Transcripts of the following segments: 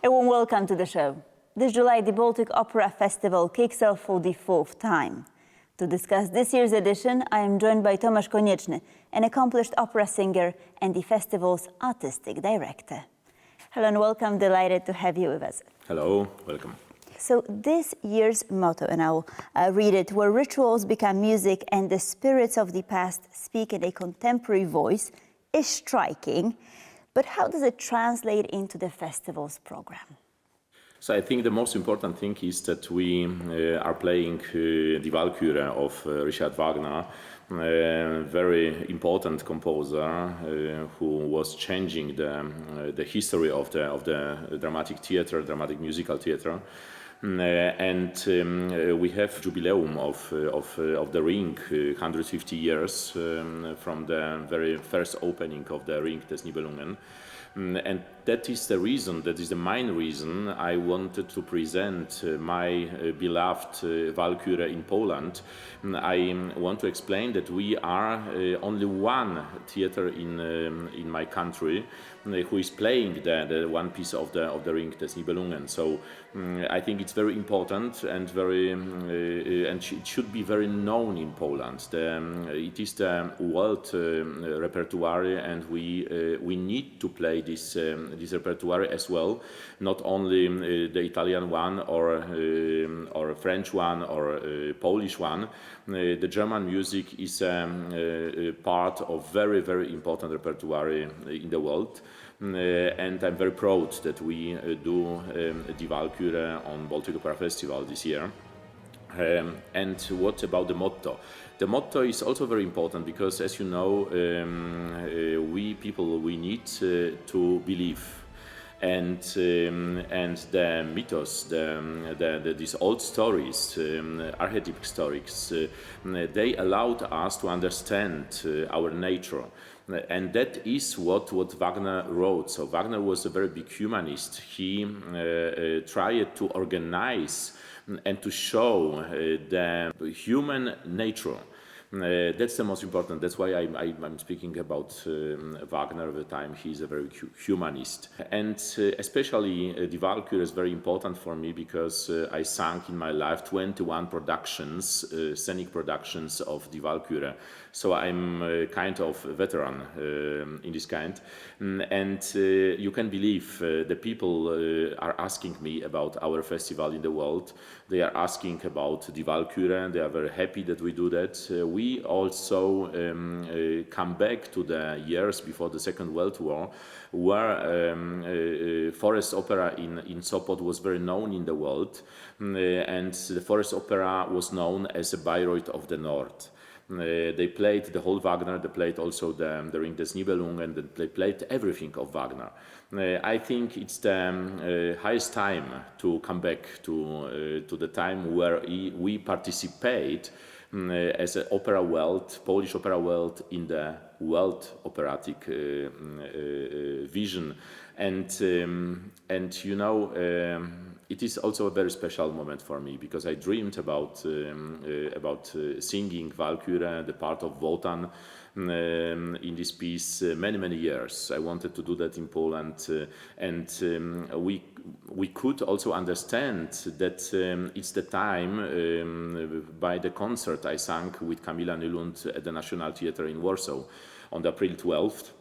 A warm welcome to the show. This July, the Baltic Opera Festival kicks off for the fourth time. To discuss this year's edition, I am joined by Tomasz Konieczny, an accomplished opera singer and the festival's artistic director. Hello and welcome, delighted to have you with us. Hello, welcome. So this year's motto, and I'll read it, where rituals become music and the spirits of the past speak in a contemporary voice, is striking. But how does it translate into the festival's program? So I think the most important thing is that we are playing the Walküre of Richard Wagner, a very important composer who was changing the history of the dramatic theater, dramatic musical theater. And we have jubileum of the Ring, 150 years from the very first opening of the Ring des Nibelungen. And that is the reason, that is the main reason I wanted to present my beloved Walküre in Poland. I want to explain that we are only one theater in my country who is playing the one piece of the Ring des Nibelungen. So I think it's very important and it should be very known in Poland. It is the world repertoire, and we need to play this repertoire as well, not only the Italian one or French one or Polish one. The German music is part of very, very important repertoire in the world. And I'm very proud that we do the Valkyrie on Baltic Opera Festival this year. And what about the motto? The motto is also very important because, as you know, we people, we need to believe. And the mythos, these old stories, archetypic stories, they allowed us to understand our nature. And that is what Wagner wrote. So Wagner was a very big humanist. He tried to organize and to show the human nature. That's the most important. That's why I'm speaking about Wagner at the time. He's a very humanist. And especially the Walküre is very important for me because I sang in my life 21 productions, scenic productions of the Walküre. So I'm kind of a veteran in this kind. And you can believe the people are asking me about our festival in the world. They are asking about the Walküre. They are very happy that we do that. We also come back to the years before the Second World War, where forest opera in Sopot was very known in the world, and the forest opera was known as a Bayreuth of the North. They played the whole Wagner, they played also the Ring des Nibelung, and they played everything of Wagner. I think it's the highest time to come back to the time where we participate as an opera world, Polish opera world, in the world operatic vision. And you know, it is also a very special moment for me because I dreamed about singing Walküre, the part of Wotan, in this piece many years. I wanted to do that in Poland, and we could also understand that it's the time by the concert I sang with Kamila Nylund at the National Theatre in Warsaw on April 12th.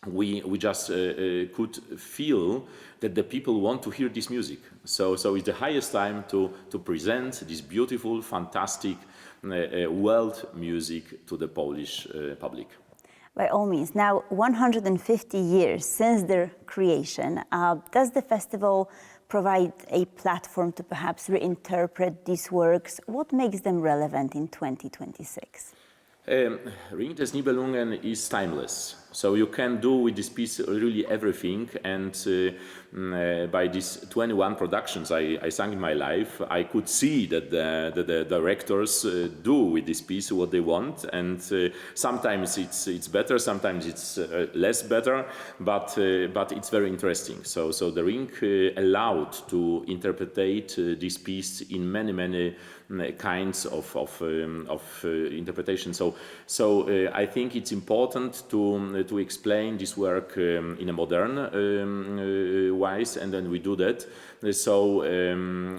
We just could feel that the people want to hear this music. So it's the highest time to present this beautiful, fantastic world music to the Polish public. By all means. Now, 150 years since their creation, does the festival provide a platform to perhaps reinterpret these works? What makes them relevant in 2026? Ring des Nibelungen is timeless. So you can do with this piece really everything, and by these 21 productions I sang in my life, I could see that the directors do with this piece what they want, and sometimes it's better, sometimes it's less better, but it's very interesting. So the Ring allowed to interpret this piece in many kinds of interpretation. So I think it's important to to explain this work in a modern wise, and then we do that. So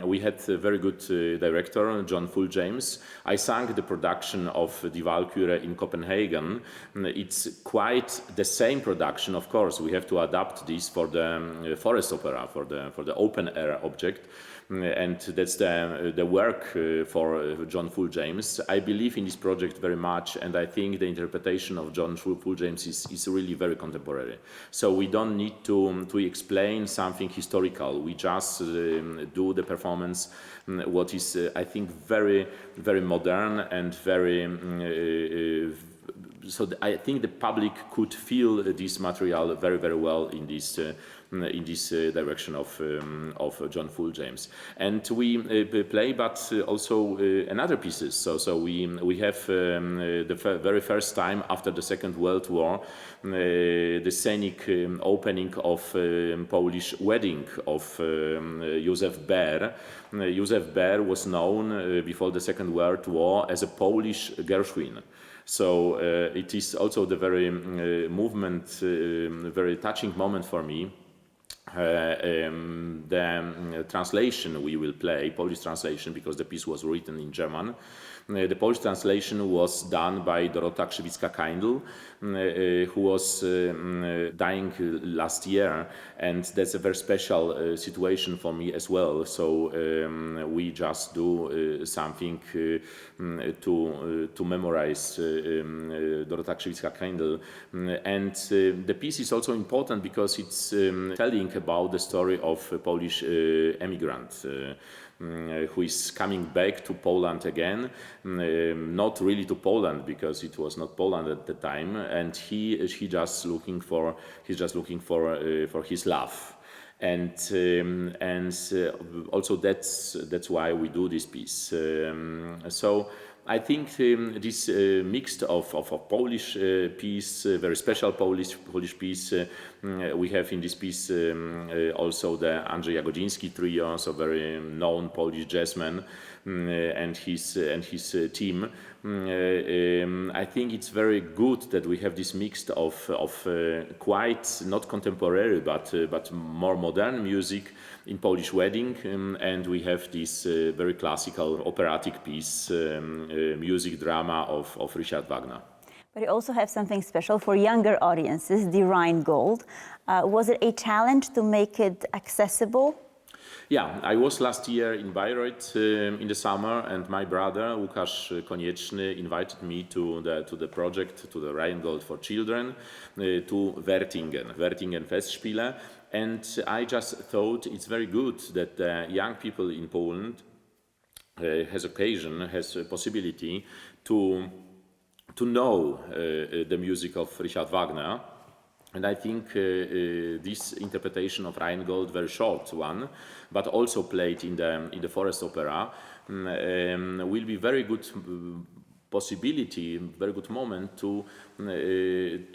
we had a very good director, John Full James. I sang the production of the Walküre in Copenhagen. It's quite the same production, of course. We have to adapt this for the forest opera, for the open air object. And that's the work for John Full James. I believe in this project very much, and I think the interpretation of John Full James is really very contemporary. So we don't need to explain something historical. We just do the performance, what is, I think, very, very modern and very so I think the public could feel this material very, very well in this direction of John Full James. And we play, but also another pieces. So we have the very first time after the Second World War the scenic opening of Polish wedding of Józef Beer. Józef Beer was known before the Second World War as a Polish Gershwin. So it is also the very very touching moment for me. The translation we will play, Polish translation, because the piece was written in German. The Polish translation was done by Dorota Krzywicka-Kindl, who was dying last year, and that's a very special situation for me as well. So we just do something to memorize Dorota Krzywicka-Kindl. And the piece is also important because it's telling about the story of a Polish emigrant who is coming back to Poland again, not really to Poland because it was not Poland at the time, and he's just looking for his love, and also that's why we do this piece. So I think this mix of Polish piece, very special Polish piece, we have in this piece also the Andrzej Jagodziński trio, so very known Polish jazzman, and his team. I think it's very good that we have this mix of quite not contemporary but more modern music in Polish wedding, and we have this very classical operatic piece, music drama of Richard Wagner. But you also have something special for younger audiences, the Rheingold. Was it a challenge to make it accessible? Yeah, I was last year in Bayreuth in the summer, and my brother Tomasz Konieczny invited me to the project, to the Rheingold for children, to Wertingen Festspiele, and I just thought it's very good that the young people in Poland has a possibility to know the music of Richard Wagner. And I think this interpretation of Rheingold, very short one, but also played in the forest opera, will be very good possibility, very good moment to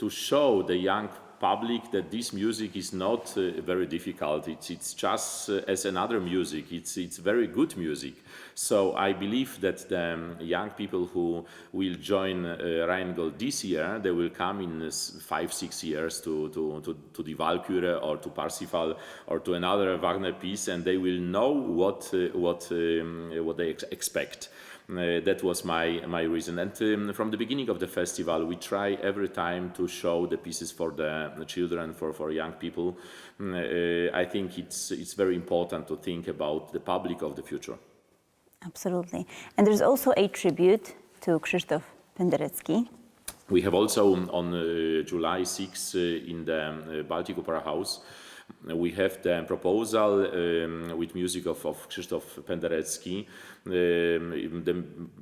show the young public that this music is not very difficult. It's just as another music. It's very good music. So I believe that the young people who will join Rheingold this year, they will come in 5-6 years to the Walküre or to Parsifal or to another Wagner piece, and they will know what they expect. That was my reason, and from the beginning of the festival we try every time to show the pieces for the children, for young people. I think it's very important to think about the public of the future. Absolutely. And there's also a tribute to Krzysztof Penderecki. We have also on July 6 in the Baltic Opera House. We have the proposal with music of Krzysztof Penderecki.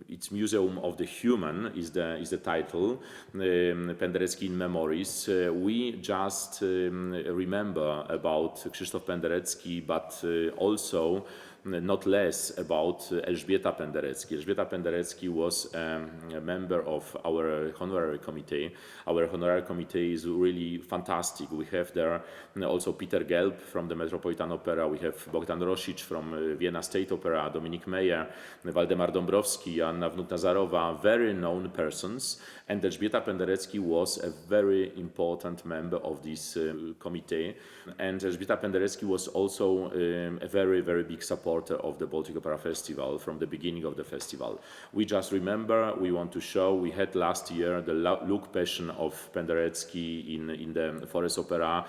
It's Museum of the Human is the title. Penderecki in Memories. We just remember about Krzysztof Penderecki, but also not less about Elżbieta Penderecki. Elżbieta Penderecki was a member of our honorary committee. Our honorary committee is really fantastic. We have there also Peter Peter Gelb from the Metropolitan Opera, we have Bogdan Rosic from Vienna State Opera, Dominik Meyer, Waldemar Dąbrowski, Anna Wnuk-Nazarowa, very known persons. And Elżbieta Penderecki was a very important member of this committee. And Elżbieta Penderecki was also a very, very big supporter of the Baltic Opera Festival from the beginning of the festival. We just remember, we want to show, we had last year the Look Passion of Penderecki in the Forest Opera,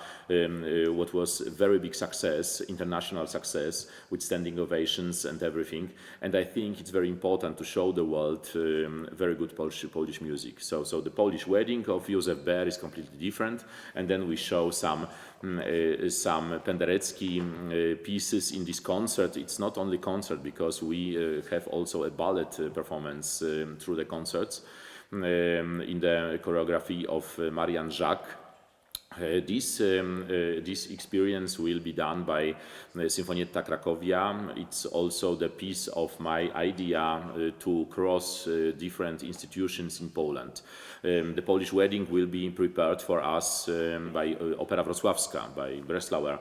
what was a very big success, international success, with standing ovations and everything. And I think it's very important to show the world very good Polish music. So the Polish wedding of Józef Beer is completely different, and then we show some Penderecki pieces in this concert. It's not only concert, because we have also a ballet performance through the concerts in the choreography of Marian Jacques. This experience will be done by Sinfonietta Cracovia. It's also the piece of my idea to cross different institutions in Poland. The Polish wedding will be prepared for us by Opera Wrocławska, by Breslauer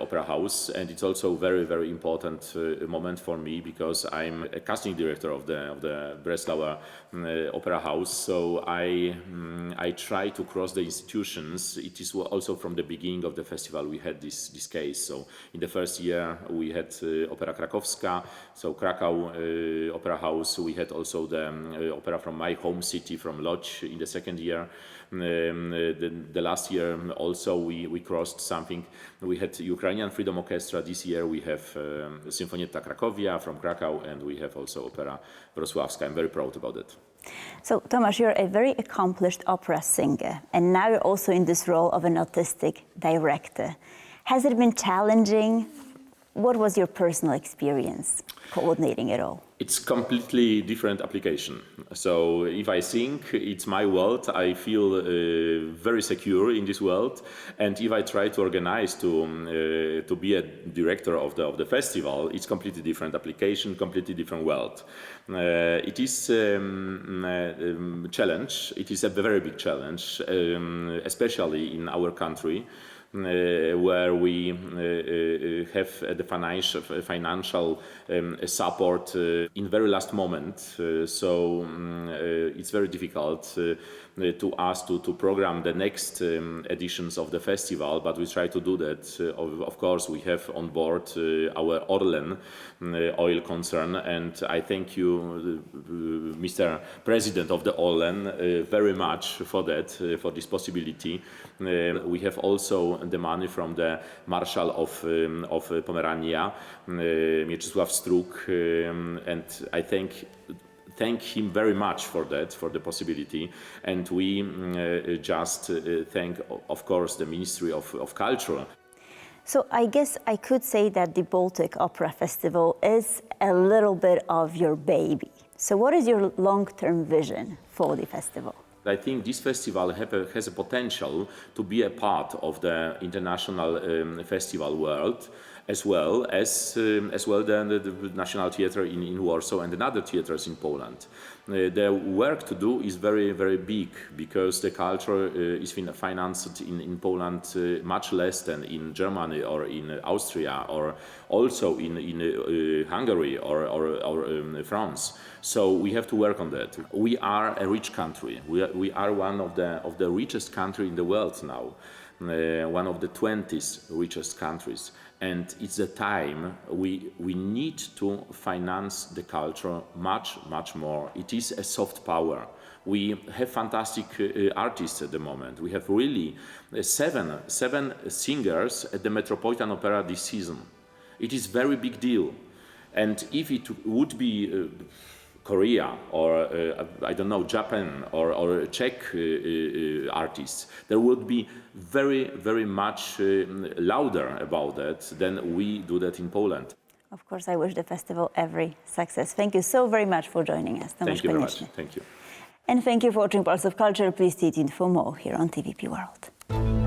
Opera House, and it's also very, very important moment for me, because I'm a casting director of the Breslauer Opera House. So I try to cross the institutions. It is also from the beginning of the festival we had this case. So in the first year we had Opera Krakowska, so Krakow Opera House. We had also the opera from my home city, from Lodz, in the second year. The last year also we crossed something. We had Ukrainian Freedom Orchestra. This year we have Sinfonietta Cracovia from Krakow, and we have also Opera Wrocławska. I'm very proud about it. So, Tomasz, you're a very accomplished opera singer, and now you're also in this role of an artistic director. Has it been challenging? What was your personal experience coordinating it all? It's completely different application. So if I sing, it's my world. I feel very secure in this world. And if I try to organize to be a director of the festival, it's completely different application, completely different world. It is a challenge. It is a very big challenge, especially in our country. Where we have the financial support in very last moment, so it's very difficult to us to program the next editions of the festival, but we try to do that. Of course, we have on board our Orlen oil concern, and I thank you, Mr. President of the Orlen, very much for that, for this possibility. We have also the money from the Marshal of Pomerania, Mieczysław Struk, and I thank him very much for that, for the possibility. And we just thank, of course, the Ministry of Culture. So I guess I could say that the Baltic Opera Festival is a little bit of your baby. So what is your long-term vision for the festival? I think this festival has a potential to be a part of the international festival world, as well the National Theatre in Warsaw and other theatres in Poland. The work to do is very, very big, because the culture is financed in Poland much less than in Germany or in Austria, or also in Hungary or France. So we have to work on that. We are a rich country. We are one of the richest country in the world now. One of the 20th richest countries, and it's the time we need to finance the culture much more. It is a soft power. We have fantastic artists at the moment. We have really seven singers at the Metropolitan Opera this season. It is very big deal, and if it would be Korea or I don't know, Japan or Czech artists, there would be very, very much louder about that than we do that in Poland. Of course, I wish the festival every success. Thank you so very much for joining us, Tomasz Konieczny. Thank you very much. Thank you. And thank you for watching Pulse of Culture. Please stay tuned for more here on TVP World.